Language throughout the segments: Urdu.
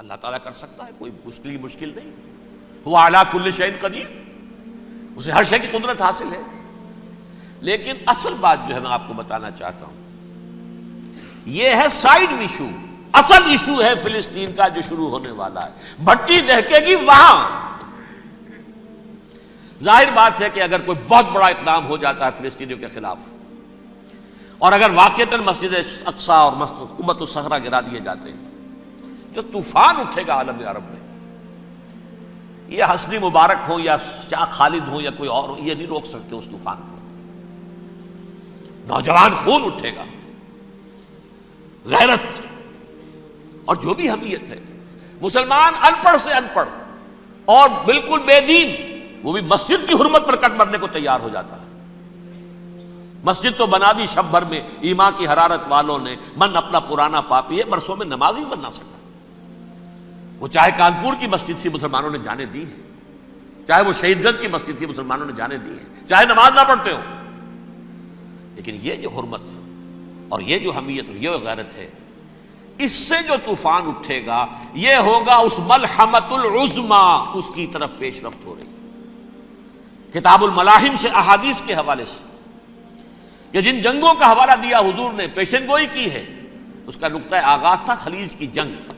اللہ تعالیٰ کر سکتا ہے، کوئی اس کے لیے مشکل نہیں. هو علی کل شیء قدیر، اسے ہر شے کی قدرت حاصل ہے. لیکن اصل بات جو ہے میں آپ کو بتانا چاہتا ہوں، یہ ہے سائیڈ ایشو. اصل ایشو ہے فلسطین کا جو شروع ہونے والا ہے. بھٹی دہکے گی وہاں. ظاہر بات ہے کہ اگر کوئی بہت بڑا اقدام ہو جاتا ہے فلسطینیوں کے خلاف، اور اگر واقعتاً مسجد اقصیٰ اور قبۃ الصخرہ گرا دیے جاتے ہیں، جو طوفان اٹھے گا عالم عرب میں، یہ حسنی مبارک ہو یا شاہ خالد ہو یا کوئی اور ہو، یہ نہیں روک سکتے اس طوفان کو. نوجوان خون اٹھے گا، غیرت اور جو بھی حمیت ہے. مسلمان ان پڑھ سے ان پڑھ اور بالکل بے دین، وہ بھی مسجد کی حرمت پر کٹ مرنے کو تیار ہو جاتا ہے. مسجد تو بنا دی شب بھر میں ایمان کی حرارت والوں نے، من اپنا پرانا پاپی ہے، برسوں میں نماز ہی بننا سکا. وہ چاہے کانپور کی مسجد تھی مسلمانوں نے جانے دی ہے، چاہے وہ شہید گنج کی مسجد تھی مسلمانوں نے جانے دی ہے، چاہے نماز نہ پڑھتے ہو. لیکن یہ جو حرمت اور یہ جو حمیت اور یہ غیرت ہے، اس سے جو طوفان اٹھے گا یہ ہوگا اس ملحمۃ العظما، اس کی طرف پیش رفت ہو رہی. کتاب الملاحم سے احادیث کے حوالے سے کہ جن جنگوں کا حوالہ دیا حضور نے، پیشن گوئی کی ہے، اس کا نقطہ آغاز تھا خلیج کی جنگ.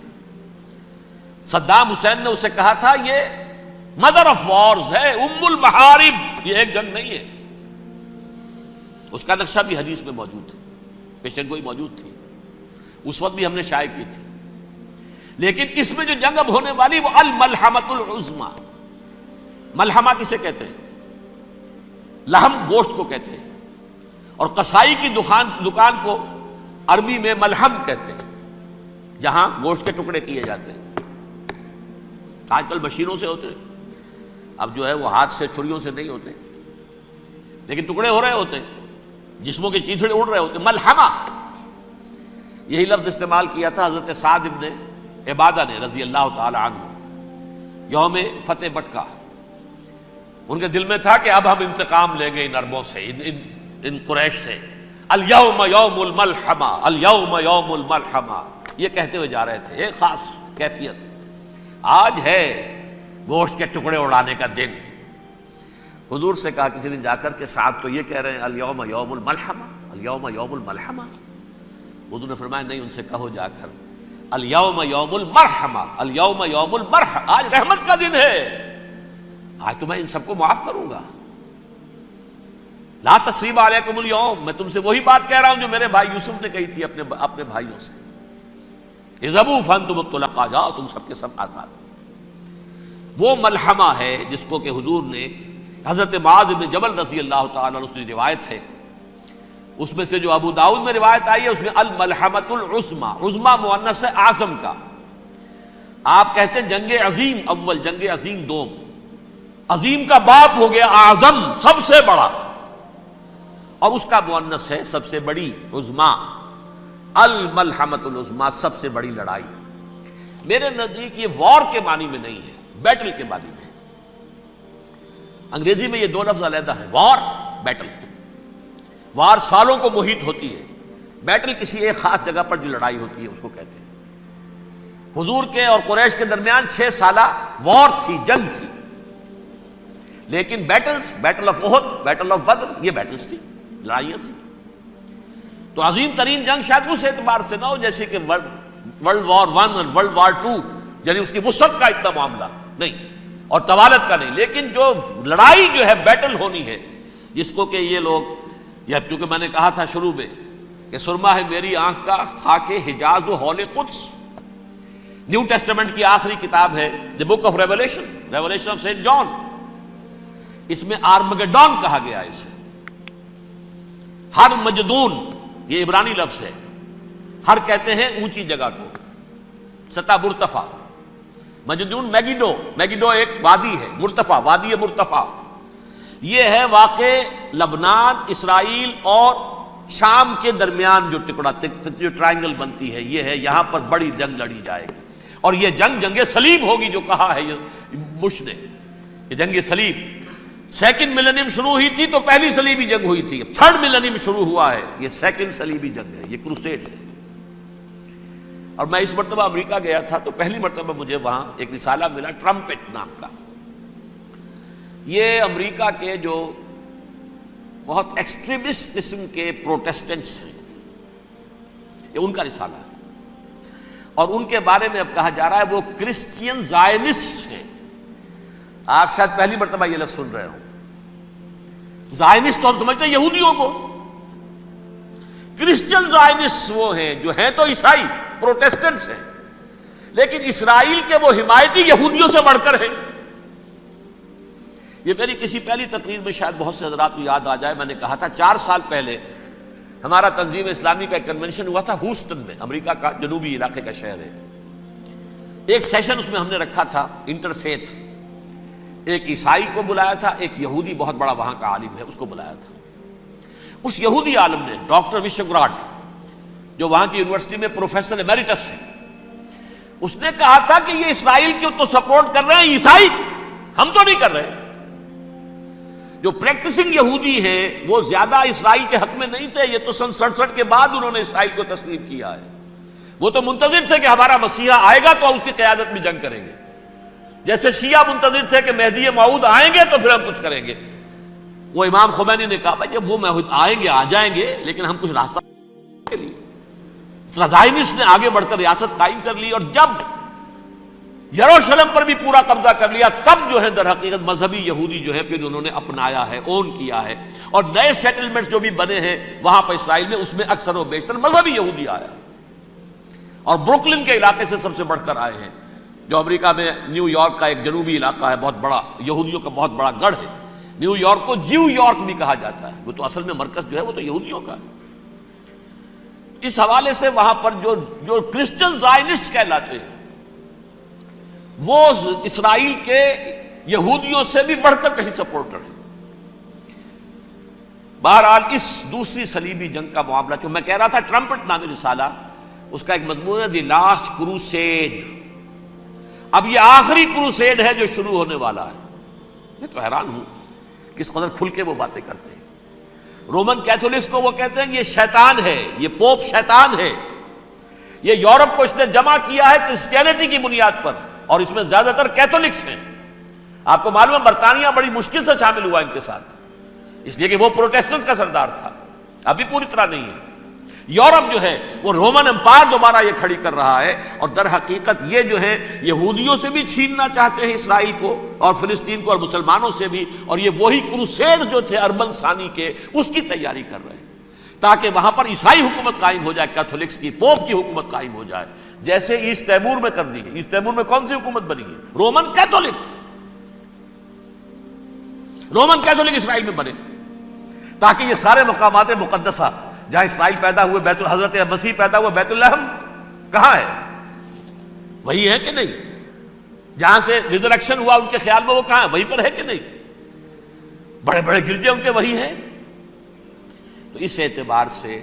صدام حسین نے اسے کہا تھا یہ مدر آف وارز ہے، ام المحارب، یہ ایک جنگ نہیں ہے. اس کا نقشہ بھی حدیث میں موجود ہے، پیشن گوئی موجود تھی، اس وقت بھی ہم نے شائع کی تھی. لیکن اس میں جو جنگ اب ہونے والی وہ الملحمۃ العظما. ملحمہ کسے کہتے ہیں؟ لحم گوشت کو کہتے ہیں، اور قصائی کی دکان کو عربی میں ملحم کہتے ہیں، جہاں گوشت کے ٹکڑے کیے جاتے ہیں. آج کل مشینوں سے ہوتے ہیں، اب جو ہے وہ ہاتھ سے چھریوں سے نہیں ہوتے، لیکن ٹکڑے ہو رہے ہوتے ہیں، جسموں کے چیتھڑے اڑ رہے ہوتے ہیں. ملحمہ، یہی لفظ استعمال کیا تھا حضرت سعد ابن عبادہ نے رضی اللہ تعالی عنہ یوم فتح مکہ. ان کے دل میں تھا کہ اب ہم انتقام لیں گے ان عربوں سے، ان قریش سے. الیوم یوم الملحمہ، الیوم یوم الملحمہ، یہ کہتے ہوئے جا رہے تھے. ایک خاص کیفیت، آج ہے گوشت کے ٹکڑے اڑانے کا دن. حضور سے کہا کسی نے جا کر کے ساتھ تو یہ کہہ رہے ہیں الیوم یوم الملحمہ، الیوم یوم الملحمہ. حضور نے فرمایا نہیں، ان سے کہو جا کر الیوم یوم المرحمہ، الیوم یوم المرحمہ، آج رحمت کا دن ہے، آج تو میں ان سب کو معاف کروں گا. لا تثریب علیکم اليوم، میں تم سے وہی بات کہہ رہا ہوں جو میرے بھائی یوسف نے کہی تھی اپنے بھائیوں سے. اذهبوا فانتم الطلقاء، جاؤ تم سب کے سب آزاد. وہ ملحمہ ہے جس کو کہ حضور نے حضرت معاذ بن جبل رضی اللہ تعالیٰ عنہ سے روایت ہے، اس میں سے جو ابو داؤد میں روایت آئی ہے اس میں الملحمۃ العظما، عظما مؤنث ہے اعظم کا. آپ کہتے ہیں جنگ عظیم اول، جنگ عظیم دوم. عظیم کا باپ ہو گیا اعظم، سب سے بڑا، اور اس کا مؤنث ہے سب سے بڑی، عظما. الملحمۃ العظما، سب سے بڑی لڑائی. میرے نزدیک یہ وار کے معنی میں نہیں ہے، بیٹل کے معنی میں. انگریزی میں یہ دو لفظ علیحدہ ہیں، وار، بیٹل. وار سالوں کو محیط ہوتی ہے، بیٹل کسی ایک خاص جگہ پر جو لڑائی ہوتی ہے اس کو کہتے ہیں. حضور کے اور قریش کے درمیان 6 سالہ وار تھی، جنگ تھی. لیکن battles, battle of Uhud, battle of Badr, یہ بیٹلز تھی، لڑائیاں تھیں. تو عظیم ترین جنگ شاید اس اعتبار سے نہ ہو جیسے کہ ورلڈ وار 1 اور ورلڈ وار 2، یعنی اس کی وسعت کا اتنا معاملہ نہیں اور طوالت کا نہیں. لیکن جو لڑائی جو ہے بیٹل ہونی ہے، جس کو کہ یہ لوگ، یا چونکہ میں نے کہا تھا شروع میں کہ سرما ہے میری آنکھ کا خاک حجاز و ہول قدس. نیو ٹیسٹمنٹ کی آخری کتاب ہے the book of revelation, revelation of saint John. اس میں آرمگڈون کہا گیا ہے اسے. ہر مجدون، یہ عبرانی لفظ ہے. ہر کہتے ہیں اونچی جگہ کو، سطح مرتفع. مجدون میگیڈو، میگیڈو ایک وادی ہے، مرتفع، وادی مرتفع. یہ ہے واقع لبنان، اسرائیل اور شام کے درمیان جو ٹکڑا، جو ٹرائنگل بنتی ہے، یہ ہے. یہاں پر بڑی جنگ لڑی جائے گی، اور یہ جنگ جنگ صلیب ہوگی جو کہا ہے بش نے، یہ جنگ صلیب. سیکنڈ ملینیم شروع ہوئی تھی تو پہلی صلیبی جنگ ہوئی تھی، اب 3rd ملینیم شروع ہوا ہے، یہ سیکنڈ صلیبی جنگ ہے، یہ کروسیڈ ہے. اور میں اس مرتبہ امریکہ گیا تھا تو پہلی مرتبہ مجھے وہاں ایک رسالہ ملا ٹرمپٹ نام کا. یہ امریکہ کے جو بہت ایکسٹریمسٹ قسم کے پروٹیسٹنٹس ہیں، یہ ان کا رسالہ ہے، اور ان کے بارے میں اب کہا جا رہا ہے وہ کرسچین زائنسٹ ہیں. آپ شاید پہلی مرتبہ یہ لفظ سن رہے ہوں. زائنسٹ تو ہم سمجھتے ہیں یہودیوں کو، کرسچین زائنسٹ وہ ہیں جو ہیں تو عیسائی پروٹیسٹنٹس ہیں، لیکن اسرائیل کے وہ حمایتی یہودیوں سے بڑھ کر ہیں. یہ میری کسی پہلی تقریر میں شاید بہت سے حضرات کو یاد آ جائے، میں نے کہا تھا 4 سال پہلے ہمارا تنظیم اسلامی کا ایک کنونشن ہوا تھا ہیوسٹن میں، امریکہ کا جنوبی علاقے کا شہر ہے. ایک سیشن اس میں ہم نے رکھا تھا انٹرفیتھ، ایک عیسائی کو بلایا تھا، ایک یہودی بہت بڑا وہاں کا عالم ہے اس کو بلایا تھا. اس یہودی عالم نے ڈاکٹر وشوگراڈ، جو وہاں کی یونیورسٹی میں پروفیسر ایمیریٹس ہے، اس نے کہا تھا کہ یہ اسرائیل کو تو سپورٹ کر رہے ہیں عیسائی، ہم تو نہیں کر رہے. جو پریکٹسنگ یہودی ہیں وہ زیادہ اسرائیل کے حق میں نہیں تھے، یہ تو سن 67 کے بعد انہوں نے اسرائیل کو تسلیم کیا ہے. وہ تو منتظر تھے کہ ہمارا مسیحا آئے گا تو اس کی قیادت میں جنگ کریں گے، جیسے شیعہ منتظر تھے کہ مہدی موعود آئیں گے تو پھر ہم کچھ کریں گے. وہ امام خمینی نے کہا بھائی جب وہ آئیں گے آ جائیں گے، لیکن ہم کچھ راستہ کے لیے. زائنسٹ نے آگے بڑھ کر ریاست قائم کر لی، اور جب یروشلم پر بھی پورا قبضہ کر لیا تب جو ہے در حقیقت مذہبی یہودی جو ہے پھر انہوں نے اپنایا ہے، اون کیا ہے، اور نئے سیٹلمنٹس جو بھی بنے ہیں وہاں پر اسرائیل میں، اس میں اکثر و بیشتر مذہبی یہودی آیا، اور بروکلن کے علاقے سے سب سے بڑھ کر آئے ہیں، جو امریکہ میں نیو یارک کا ایک جنوبی علاقہ ہے، بہت بڑا یہودیوں کا بہت بڑا گڑھ ہے. نیو یارک کو جیو یارک بھی کہا جاتا ہے، وہ تو اصل میں مرکز جو ہے وہ تو یہودیوں کا ہے. اس حوالے سے وہاں پر جو کرسچن زائنسٹ کہلاتے ہیں وہ اسرائیل کے یہودیوں سے بھی بڑھ کر کہیں سپورٹر ہیں. بہرحال اس دوسری صلیبی جنگ کا معاملہ جو میں کہہ رہا تھا، ٹرمپٹ نامی رسالہ، اس کا ایک مضمون ہے دی لاسٹ کروسیڈ. اب یہ آخری کروسیڈ ہے جو شروع ہونے والا ہے. میں تو حیران ہوں کس قدر کھل کے وہ باتیں کرتے ہیں. رومن کیتھولکس کو وہ کہتے ہیں کہ یہ شیطان ہے، یہ پوپ شیطان ہے، یہ یورپ کو اس نے جمع کیا ہے کرسچینٹی کی بنیاد پر، اور اس میں زیادہ تر کیتھولکس ہیں. آپ کو معلوم ہے برطانیہ بڑی مشکل سے شامل ہوا ان کے ساتھ، اس لیے کہ وہ پروٹیسٹنٹس کا سردار تھا، ابھی پوری طرح نہیں ہے. یورپ جو ہے وہ رومن امپائر دوبارہ یہ کھڑی کر رہا ہے، اور در حقیقت یہ جو ہے یہودیوں سے بھی چھیننا چاہتے ہیں اسرائیل کو اور فلسطین کو، اور مسلمانوں سے بھی، اور یہ وہی کروسیڈ جو تھے اربن ثانی کے، اس کی تیاری کر رہے ہیں تاکہ وہاں پر عیسائی حکومت قائم ہو جائے، کیتھولکس کی، پوپ کی حکومت قائم ہو جائے، جیسے ایسٹ تیمور میں کر دی گئی. ایسٹ تیمور میں کون سی حکومت بنی ہے؟ Roman Catholic. رومن کیتھولک اسرائیل میں بنے تاکہ یہ سارے مقامات مقدسہ جہاں اسرائیل پیدا ہوئے، بیت حضرت مسیح پیدا ہوا بیت الحم کہاں ہے؟ وہی ہے کہ نہیں؟ جہاں سے ریزریکشن ہوا ان کے خیال میں وہ کہاں ہے؟ وہیں پر ہے کہ نہیں؟ بڑے بڑے گرجے ان کے وہی ہیں. تو اس اعتبار سے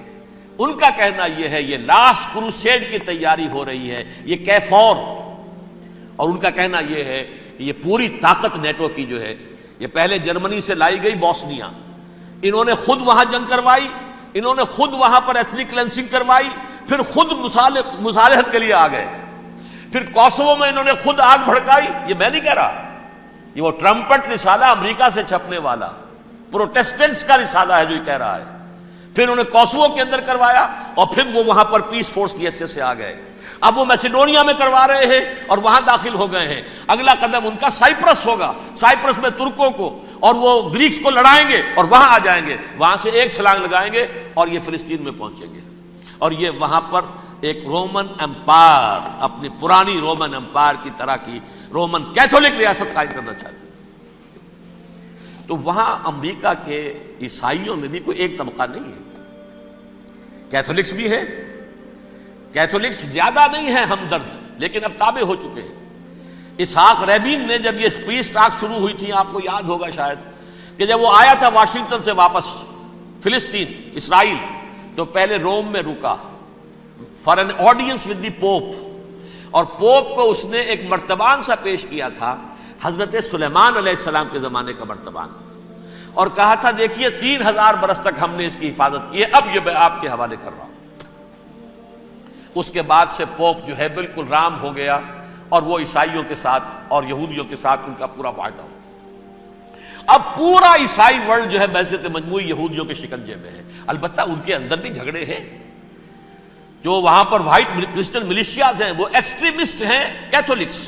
ان کا کہنا یہ ہے یہ لاسٹ کروسیڈ کی تیاری ہو رہی ہے، یہ کیفور. اور ان کا کہنا یہ ہے کہ یہ پوری طاقت نیٹو کی جو ہے، یہ پہلے جرمنی سے لائی گئی بوسنیا، انہوں نے خود وہاں جنگ کروائی، انہوں نے خود وہاں پر ایتھنک کلینسنگ کروائی، پھر خود مصالحت کے لیے آ گئے، پھر کوسوو میں انہوں نے خود آگ بھڑکائی. یہ میں نہیں کہہ رہا، یہ وہ ٹرمپٹ رسالہ امریکہ سے چھپنے والا پروٹیسٹنٹس کا رسالہ ہے جو یہ کہہ رہا ہے. پھر انہوں نے کوسوو کے اندر کروایا، اور پھر وہ وہاں پر پیس فورس کی حیثیت سے آ گئے. اب وہ میسیڈونیا میں کروا رہے ہیں اور وہاں داخل ہو گئے ہیں. اگلا قدم ان کا سائپرس ہوگا، سائپرس میں ترکوں کو اور وہ گریکس کو لڑائیں گے اور وہاں آ جائیں گے، وہاں سے ایک چھلانگ لگائیں گے اور یہ فلسطین میں پہنچیں گے. اور یہ وہاں پر ایک رومن امپائر، اپنی پرانی رومن امپائر کی طرح کی رومن کیتھولک ریاست قائم کرنا چاہتے ہیں. تو وہاں امریکہ کے عیسائیوں میں بھی کوئی ایک طبقہ نہیں ہے، کیتھولکس بھی ہے. کیتھولکس زیادہ نہیں ہے ہمدرد، لیکن اب تابع ہو چکے ہیں. اسحاق ریبین نے جب یہ پیس ٹاک شروع ہوئی تھی، آپ کو یاد ہوگا شاید، کہ جب وہ آیا تھا واشنگٹن سے واپس فلسطین اسرائیل، تو پہلے روم میں رکا for an audience with the Pope, اور پوپ کو اس نے ایک مرتبان سا پیش کیا تھا، حضرت سلیمان علیہ السلام کے زمانے کا مرتبان، اور کہا تھا دیکھیے 3000 برس تک ہم نے اس کی حفاظت کی ہے، اب یہ میں آپ کے حوالے کر رہا ہوں. اس کے بعد سے پوپ جو ہے بالکل رام ہو گیا اور وہ عیسائیوں کے ساتھ اور یہودیوں کے ساتھ ان کا پورا معاہدہ ہو. اب پورا عیسائی ورلڈ جو ہے بعثت مجموعی یہودیوں کے شکنجے میں ہے. البتہ ان کے اندر بھی جھگڑے ہیں. جو وہاں پر وائٹ کرسچن ملیشیاز ہیں وہ ایکسٹریمسٹ ہیں کیتھولکس.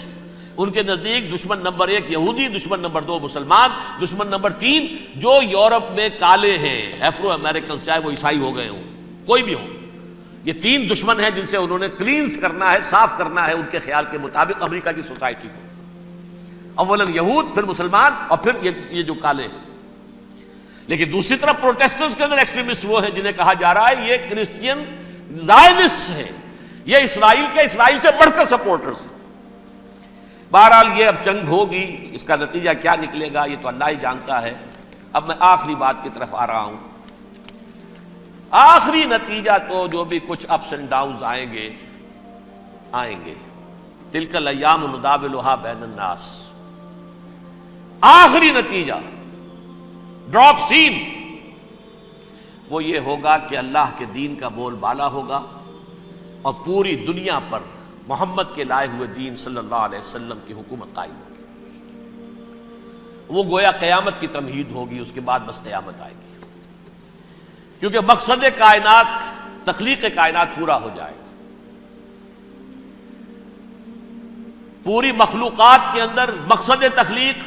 ان کے نزدیک دشمن نمبر 1 یہودی، دشمن نمبر 2 مسلمان، دشمن نمبر 3 جو یورپ میں کالے ہیں، ایفرو امریکن، چاہے وہ عیسائی ہو گئے ہوں کوئی بھی ہوں. یہ 3 دشمن ہیں جن سے انہوں نے کلینز کرنا ہے، صاف کرنا ہے ان کے خیال کے مطابق امریکہ کی سوسائٹی کو. اولاً یہود، پھر مسلمان، اور پھر یہ جو کالے ہیں. لیکن دوسری طرف پروٹیسٹنٹس کے اندر ایکسٹریمسٹ وہ ہیں جنہیں کہا جا رہا ہے یہ کرسچین زائنسٹ ہیں، یہ اسرائیل سے بڑھ کر سپورٹرز ہیں. بہرحال یہ اب جنگ ہوگی، اس کا نتیجہ کیا نکلے گا یہ تو اللہ ہی جانتا ہے. اب میں آخری بات کی طرف آ رہا ہوں. آخری نتیجہ تو جو بھی کچھ اپس اینڈ ڈاؤنز آئیں گے. تلک الایام نداولھا بین الناس. آخری نتیجہ ڈراپ سین وہ یہ ہوگا کہ اللہ کے دین کا بول بالا ہوگا اور پوری دنیا پر محمد کے لائے ہوئے دین صلی اللہ علیہ وسلم کی حکومت قائم ہوگی. وہ گویا قیامت کی تمہید ہوگی، اس کے بعد بس قیامت آئے گی. کیونکہ مقصد کائنات، تخلیق کائنات پورا ہو جائے گا. پوری مخلوقات کے اندر مقصد تخلیق،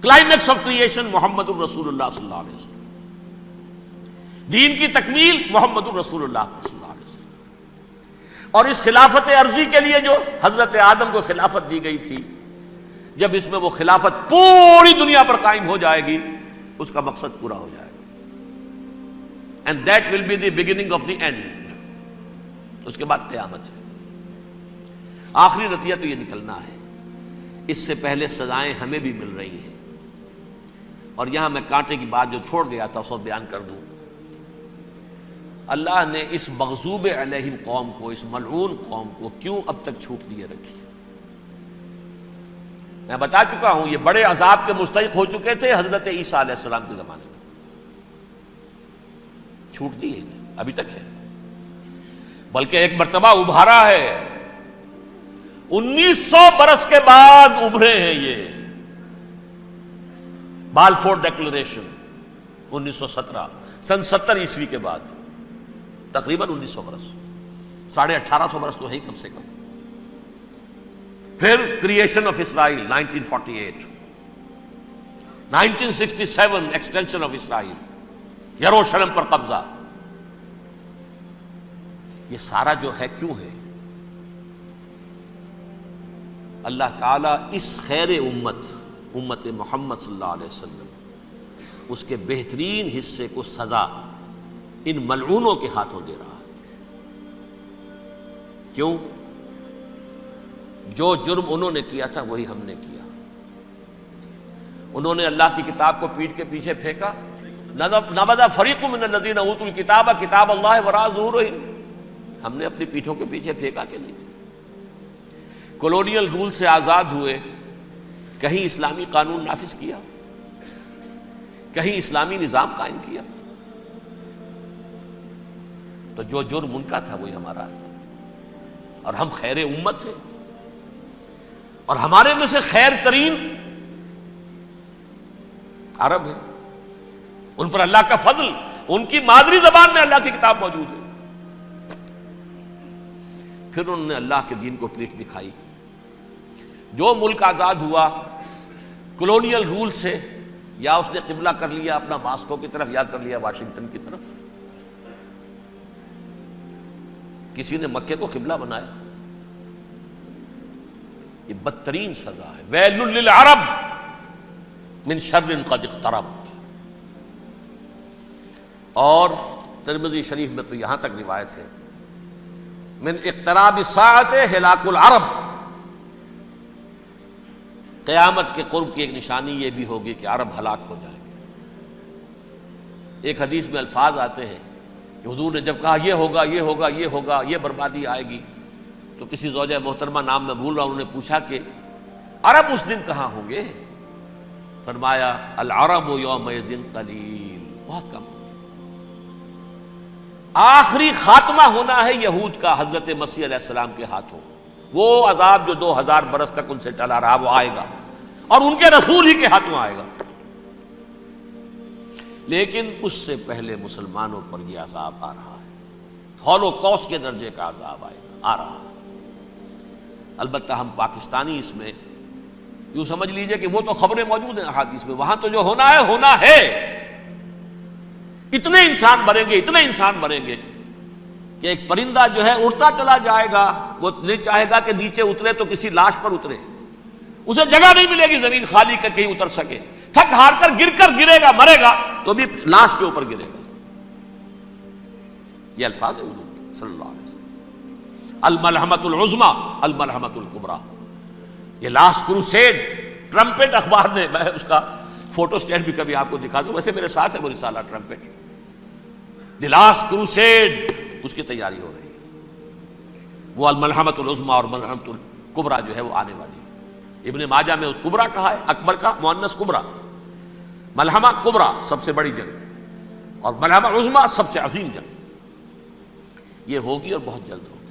کلائمیکس آف کریشن محمد الرسول اللہ صلی اللہ علیہ وسلم. دین کی تکمیل محمد الرسول اللہ صلی اللہ علیہ وسلم. اور اس خلافت عرضی کے لیے جو حضرت آدم کو خلافت دی گئی تھی، جب اس میں وہ خلافت پوری دنیا پر قائم ہو جائے گی اس کا مقصد پورا ہو جائے گا. And that will be the beginning of the end. اس کے بعد قیامت ہے. آخری نتیجہ تو یہ نکلنا ہے. اس سے پہلے سزائیں ہمیں بھی مل رہی ہیں. اور یہاں میں کانٹے کی بات جو چھوڑ گیا تھا اس کو بیان کر دوں. اللہ نے اس مغضوب علیہم قوم کو، اس ملعون قوم کو کیوں اب تک چھوٹ دیے رکھی؟ میں بتا چکا ہوں یہ بڑے عذاب کے مستحق ہو چکے تھے حضرت عیسیٰ علیہ السلام کے زمانے میں. چھوٹ دی ہے ابھی تک ہے، بلکہ ایک مرتبہ ابھارا ہے. 1900 برس کے بعد ابھرے ہیں یہ. بالفور ڈیکلریشن 1917، سن 70 عیسوی کے بعد، تقریباً 1900 برس، 1850 برس تو ہے ہی کم سے کم. پھر creation of Israel 1948، 1967 extension of Israel, یروشلم پر قبضہ. یہ سارا جو ہے کیوں ہے؟ اللہ تعالیٰ اس خیر امت محمد صلی اللہ علیہ وسلم، اس کے بہترین حصے کو سزا ان ملعونوں کے ہاتھوں دے رہا ہے. کیوں؟ جو جرم انہوں نے کیا تھا وہی ہم نے کیا. انہوں نے اللہ کی کتاب کو پیٹھ کے پیچھے پھینکا. نبذ فریق من الذین اوتوا الکتاب کتاب اللہ وراء ظہورہم. ہم نے اپنی پیٹھوں کے پیچھے پھینکا کہ نہیں؟ کولونیل رول سے آزاد ہوئے، کہیں اسلامی قانون نافذ کیا، کہیں اسلامی نظام قائم کیا. تو جو جرم ان کا تھا وہی ہمارا ہے. اور ہم خیر امت ہیں، اور ہمارے میں سے خیر ترین عرب ہیں. ان پر اللہ کا فضل، ان کی مادری زبان میں اللہ کی کتاب موجود ہے. پھر انہوں نے اللہ کے دین کو پیٹھ دکھائی. جو ملک آزاد ہوا کولونیل رول سے، یا اس نے قبلہ کر لیا اپنا ماسکو کی طرف یا کر لیا واشنگٹن کی طرف. کسی نے مکے کو قبلہ بنایا. یہ بدترین سزا ہے. ویل للعرب من شر قد اقترب. اور ترمذی شریف میں تو یہاں تک روایت ہے، من اقتراب الساعۃ ہلاک العرب. قیامت کے قرب کی ایک نشانی یہ بھی ہوگی کہ عرب ہلاک ہو جائیں گے. ایک حدیث میں الفاظ آتے ہیں کہ حضور نے جب کہا یہ ہوگا یہ ہوگا یہ ہوگا، یہ بربادی آئے گی، تو کسی زوجہ محترمہ نام میں بھول رہا ہوں، انہوں نے پوچھا کہ عرب اس دن کہاں ہوں گے؟ فرمایا العرب یومئذ قلیل، بہت کم. آخری خاتمہ ہونا ہے یہود کا حضرت مسیح علیہ السلام کے ہاتھوں. وہ عذاب جو 2000 برس تک ان سے ٹلا رہا وہ آئے گا اور ان کے رسول ہی کے ہاتھوں آئے گا. لیکن اس سے پہلے مسلمانوں پر یہ عذاب آ رہا ہے، ہولوکاسٹ کے درجے کا عذاب آ رہا ہے. البتہ ہم پاکستانی اس میں یوں سمجھ لیجئے کہ وہ تو خبریں موجود ہیں احادیث میں، وہاں تو جو ہونا ہے. اتنے انسان مریں گے، اتنے انسان مریں گے کہ ایک پرندہ جو ہے اڑتا چلا جائے گا، وہ نہیں چاہے گا کہ نیچے اترے تو کسی لاش پر اترے، اسے جگہ نہیں ملے گی زمین خالی کر کہیں اتر سکے، تھک ہار کر گرے گا، مرے گا تو بھی لاش کے اوپر گرے گا. یہ الفاظ ہیں حضور کے صلی اللہ علیہ وسلم. الملحمۃ العظمی الملحمۃ الکبریٰ. یہ لاسٹ کروسیڈ ٹرمپٹ اخبار نے، میں اس کا فوٹو اسٹیٹ بھی کبھی آپ کو دکھا دوں، ویسے میرے ساتھ ہے وہ رسالہ ٹرمپٹ. دی لاسٹ کروسیڈ اس کی تیاری ہو رہی ہے. وہ الملحمۃ العظمی اور ملحمۃ الکبریٰ جو ہے وہ آنے والی ہے. ابن ماجہ میں کبریٰ کہا ہے، اکبر کا مؤنث کبریٰ. ملحمہ کبریٰ سب سے بڑی جنگ اور ملحمہ عظمی سب سے عظیم جنگ. یہ ہوگی اور بہت جلد ہوگی.